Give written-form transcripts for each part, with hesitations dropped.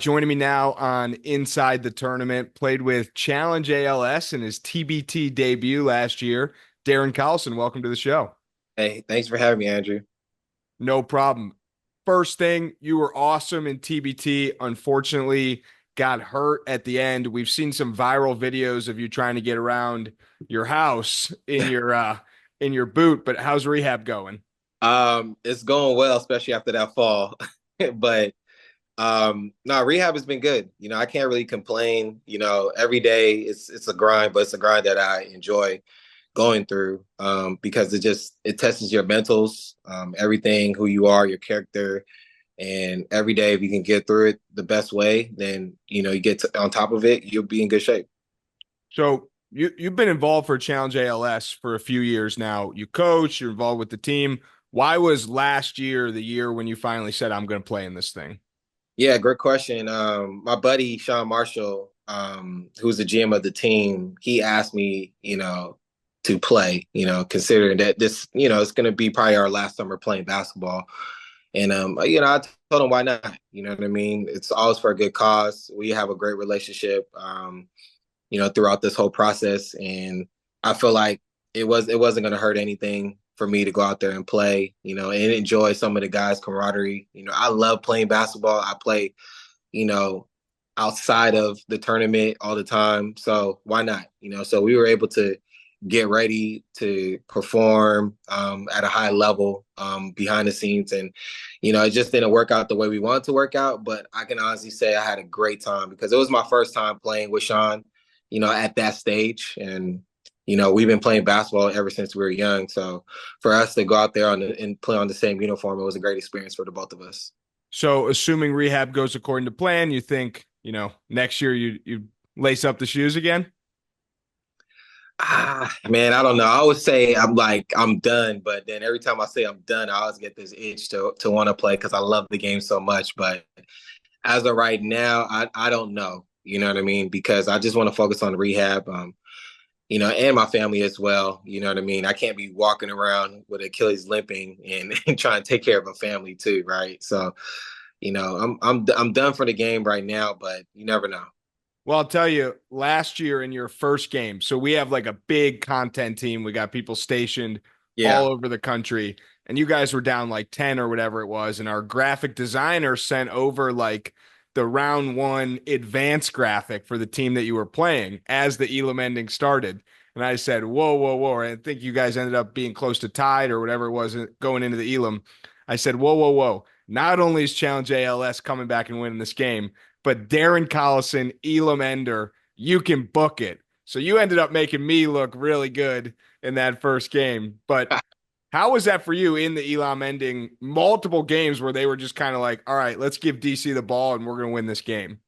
Joining me now on Inside the Tournament, played with Challenge ALS in his TBT debut last year. Darren Collison, welcome to the show. Hey, thanks for having me, Andrew. No problem. First thing, you were awesome in TBT. Unfortunately, got hurt at the end. We've seen some viral videos of you trying to get around your house in your boot, but how's rehab going? It's going well, especially after that fall. But no, rehab has been good. I can't really complain. Every day it's a grind, but it's a grind that I enjoy going through because it tests your mentals, everything, who you are, your character, and every day if you can get through it the best way, then you get on top of it, you'll be in good shape. So you've been involved for Challenge ALS for a few years now. You coach, you're involved with the team. Why was last year the year when you finally said, I'm going to play in this thing? Yeah, great question. My buddy Sean Marshall, who's the GM of the team, he asked me, to play. Considering that this, it's going to be probably our last summer playing basketball, and I told him why not. You know what I mean? It's always for a good cause. We have a great relationship, throughout this whole process, and I feel like it wasn't going to hurt anything for me to go out there and play, and enjoy some of the guys' camaraderie. I love playing basketball. I play, you know, outside of the tournament all the time. So why not? So we were able to get ready to perform at a high level behind the scenes. And, it just didn't work out the way we wanted to work out. But I can honestly say I had a great time because it was my first time playing with Sean, at that stage. And, we've been playing basketball ever since we were young. So for us to go out there and play on the same uniform, it was a great experience for the both of us. So assuming rehab goes according to plan, you think, next year you lace up the shoes again? Man, I don't know. I always say I'm done, but then every time I say I'm done, I always get this itch to want to play because I love the game so much. But as of right now, I don't know. You know what I mean? Because I just want to focus on rehab. And my family as well. You know what I mean? I can't be walking around with Achilles limping and trying to take care of a family too, right? So, I'm done for the game right now, but you never know. Well, I'll tell you, last year in your first game, so we have like a big content team. We got people stationed all Yeah. over the country, and you guys were down like 10 or whatever it was. And our graphic designer sent over like the round one advanced graphic for the team that you were playing as the Elam ending started. And I said, whoa, whoa, whoa. I think you guys ended up being close to tied or whatever it was going into the Elam. I said, whoa, whoa, whoa. Not only is Challenge ALS coming back and winning this game, but Darren Collison, Elam Ender, you can book it. So you ended up making me look really good in that first game. But how was that for you in the Elam ending multiple games where they were just kind of like, all right, let's give DC the ball and we're going to win this game?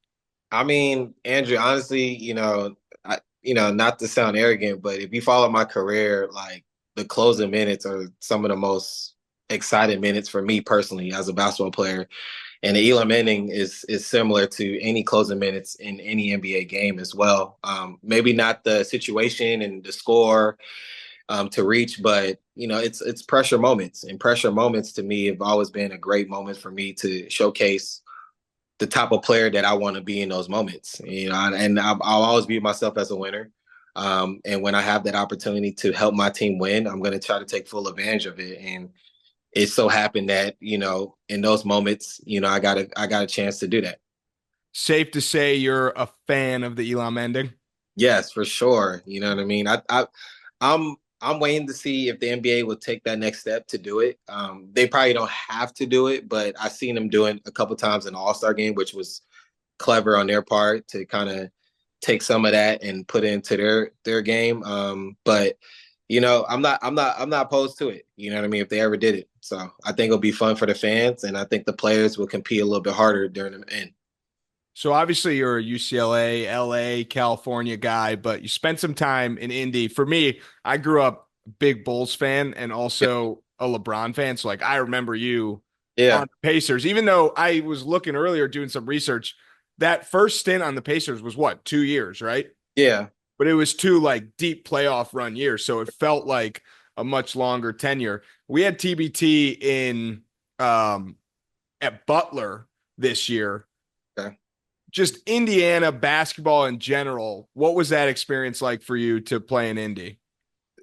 I mean, Andrew, honestly, not to sound arrogant, but if you follow my career, like the closing minutes are some of the most exciting minutes for me personally as a basketball player. And the Elam inning is similar to any closing minutes in any NBA game as well. Maybe not the situation and the score to reach, but it's pressure moments, and pressure moments to me have always been a great moment for me to showcase the type of player that I want to be in those moments. And I'll always view myself as a winner. And when I have that opportunity to help my team win, I'm going to try to take full advantage of it. And it so happened that in those moments, I got a chance to do that. Safe to say you're a fan of the Elam ending. Yes, for sure. You know what I mean. I'm I'm waiting to see if the NBA will take that next step to do it. They probably don't have to do it, but I've seen them do it a couple times in the All Star game, which was clever on their part to kind of take some of that and put it into their game. But I'm not opposed to it. You know what I mean? If they ever did it, so I think it'll be fun for the fans, and I think the players will compete a little bit harder during the end. So obviously you're a UCLA, LA, California guy, but you spent some time in Indy. For me, I grew up a big Bulls fan and also a LeBron fan. So like I remember you Yeah, on the Pacers, even though I was looking earlier doing some research, that first stint on the Pacers was what, 2 years, right? yeah, But it was two like deep playoff run years. So it felt like a much longer tenure. We had TBT in um at Butler this year. okay. just Indiana basketball in general, what was that experience like for you to play in Indy?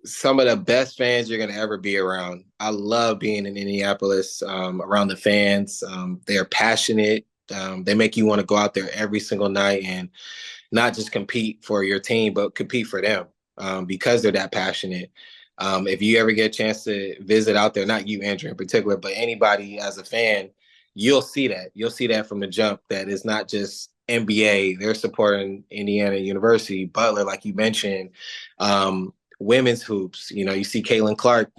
Some of the best fans you're going to ever be around. I love being in Indianapolis, around the fans. They're passionate. They make you want to go out there every single night and not just compete for your team, but compete for them, because they're that passionate. If you ever get a chance to visit out there, not you, Andrew, in particular, but anybody as a fan, you'll see that. You'll see that from the jump that it's not just NBA. They're supporting Indiana University, Butler, like you mentioned. Women's hoops, you see Caitlin Clark,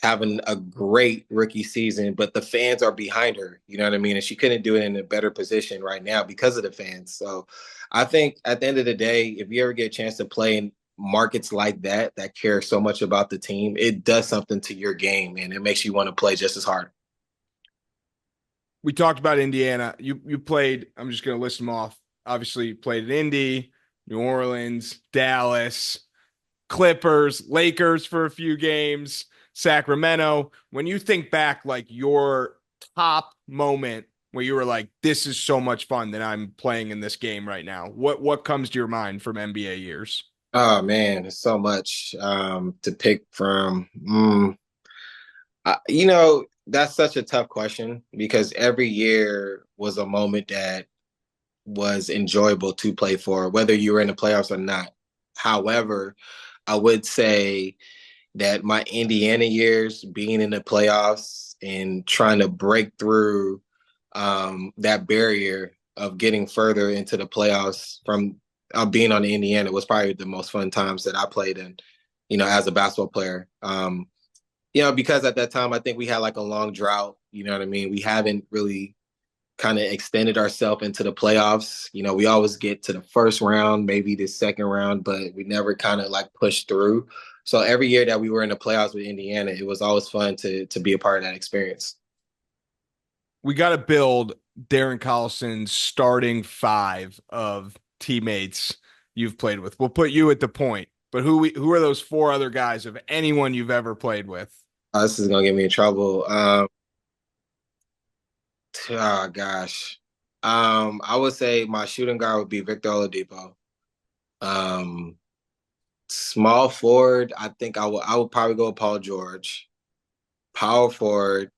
having a great rookie season, but the fans are behind her. You know what I mean? And she couldn't do it in a better position right now because of the fans. So I think at the end of the day, if you ever get a chance to play in markets like that care so much about the team, it does something to your game and it makes you want to play just as hard. We talked about Indiana. You played, I'm just going to list them off. Obviously, you played at Indy, New Orleans, Dallas, Clippers, Lakers for a few games, Sacramento. When you think back, like your top moment where you were like, this is so much fun that I'm playing in this game right now, what comes to your mind from NBA years? Oh man, there's so much to pick from. That's such a tough question because every year was a moment that was enjoyable to play for, whether you were in the playoffs or not. However, I would say that my Indiana years, being in the playoffs and trying to break through that barrier of getting further into the playoffs from being on the Indiana, was probably the most fun times that I played in, as a basketball player. Because at that time, I think we had like a long drought. You know what I mean? We haven't really kind of extended ourselves into the playoffs. We always get to the first round, maybe the second round, but we never kind of like pushed through. So every year that we were in the playoffs with Indiana, it was always fun to be a part of that experience. We got to build Darren Collison's starting five of teammates you've played with. We'll put you at the point, but who are those four other guys of anyone you've ever played with? This is gonna get me in trouble. Oh gosh. I would say my shooting guard would be Victor Oladipo. Um, Small forward, I think I would probably go with Paul George. Power forward,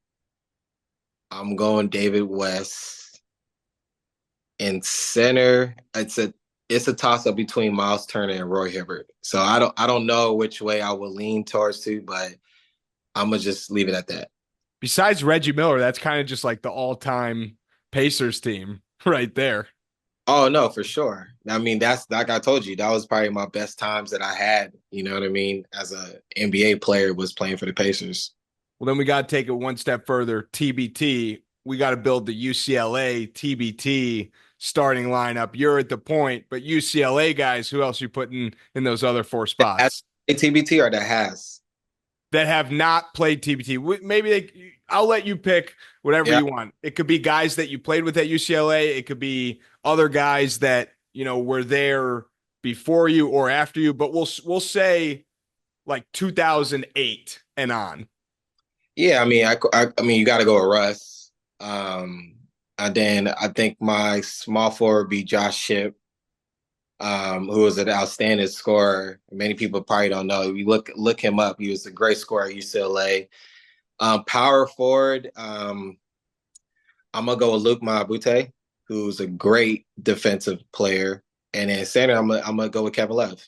I'm going David West. In center, it's a toss up between Miles Turner and Roy Hibbert. So I don't know which way I would lean towards to, but I'm gonna just leave it at that. Besides Reggie Miller, that's kind of just like the all-time Pacers team right there. Oh no, for sure. I mean, that's like I told you, that was probably my best times that I had. You know what I mean? As a NBA player, was playing for the Pacers. Well, then we got to take it one step further. TBT, we got to build the UCLA TBT starting lineup. You're at the point, but UCLA guys, who else you putting in those other four That's spots a TBT or that has. that have not played TBT? Maybe I'll let you pick whatever Yeah. you want. It could be guys that you played with at UCLA. It could be other guys that, were there before you or after you, but we'll say like 2008 and on. Yeah, I mean, I mean, you got to go with Russ. Um, and then I think my small forward would be Josh Shipp, who was an outstanding scorer. Many people probably don't know. If you look him up, he was a great scorer at UCLA. Power forward, I'm gonna go with Luke Maabute, who's a great defensive player, and then center, I'm gonna go with Kevin Love.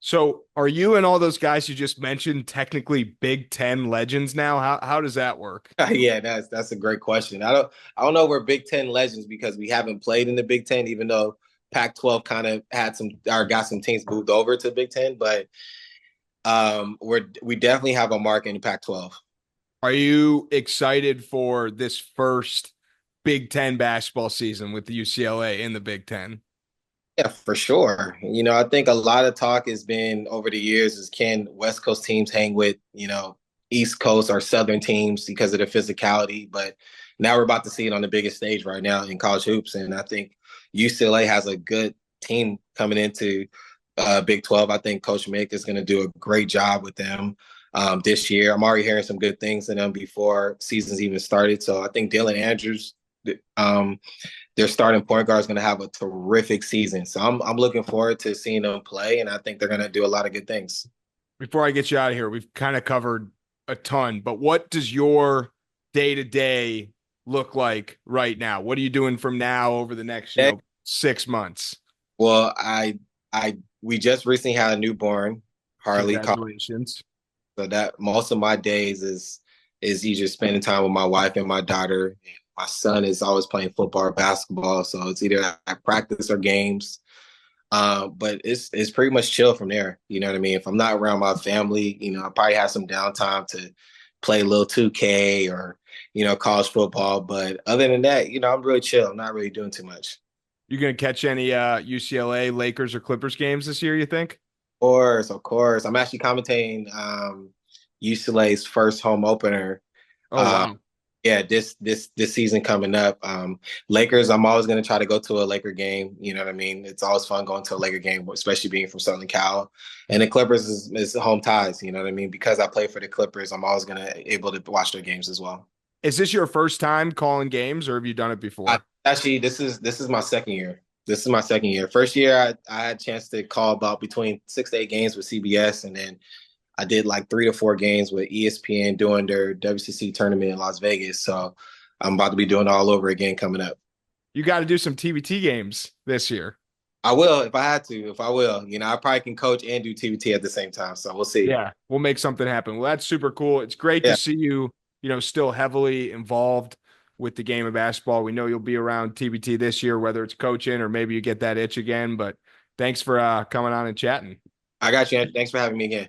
So are you and all those guys you just mentioned technically Big Ten legends now? How does that work? Yeah, that's a great question. I don't know if we're Big Ten legends because we haven't played in the Big Ten, even though Pac-12 kind of had some or got some teams moved over to Big Ten, but we definitely have a mark in the Pac-12. Are you excited for this first Big Ten basketball season with the UCLA in the Big Ten? Yeah, for sure. I think a lot of talk has been over the years is can West Coast teams hang with, East Coast or Southern teams because of the physicality. But now we're about to see it on the biggest stage right now in college hoops. And I think UCLA has a good team coming into Big 12. I think Coach Mick is going to do a great job with them this year. I'm already hearing some good things in them before seasons even started. So I think Dylan Andrews Um, their starting point guard is going to have a terrific season. So I'm looking forward to seeing them play, and I think they're going to do a lot of good things. Before I get you out of here, we've kind of covered a ton, but what does your day to day look like right now? What are you doing from now over the next, 6 months? Well, we just recently had a newborn, Harley. Congratulations. So that most of my days is either spending time with my wife and my daughter. My son is always playing football or basketball, so it's either at practice or games. But it's pretty much chill from there. You know what I mean? If I'm not around my family, I probably have some downtime to play a little 2K or college football. But other than that, I'm really chill. I'm not really doing too much. You gonna catch any UCLA, Lakers, or Clippers games this year, you think? Of course. I'm actually commentating UCLA's first home opener. Oh Uh, wow. yeah, this season coming up. Lakers, I'm always going to try to go to a Laker game. You know what I mean? It's always fun going to a Laker game, especially being from Southern Cal. And the Clippers is home ties. You know what I mean? Because I play for the Clippers, I'm always going to able to watch their games as well. Is this your first time calling games or have you done it before? Actually, this is my second year. This is my second year. First year, I had a chance to call about between 6 to 8 games with CBS, and then I did like 3 to 4 games with ESPN doing their WCC tournament in Las Vegas. So I'm about to be doing it all over again coming up. You got to do some TBT games this year. I will if I had to. If I will, I probably can coach and do TBT at the same time. So we'll see. Yeah, we'll make something happen. Well, that's super cool. It's great to Yeah, see you, still heavily involved with the game of basketball. We know you'll be around TBT this year, whether it's coaching or maybe you get that itch again. But thanks for coming on and chatting. I got you. Thanks for having me again.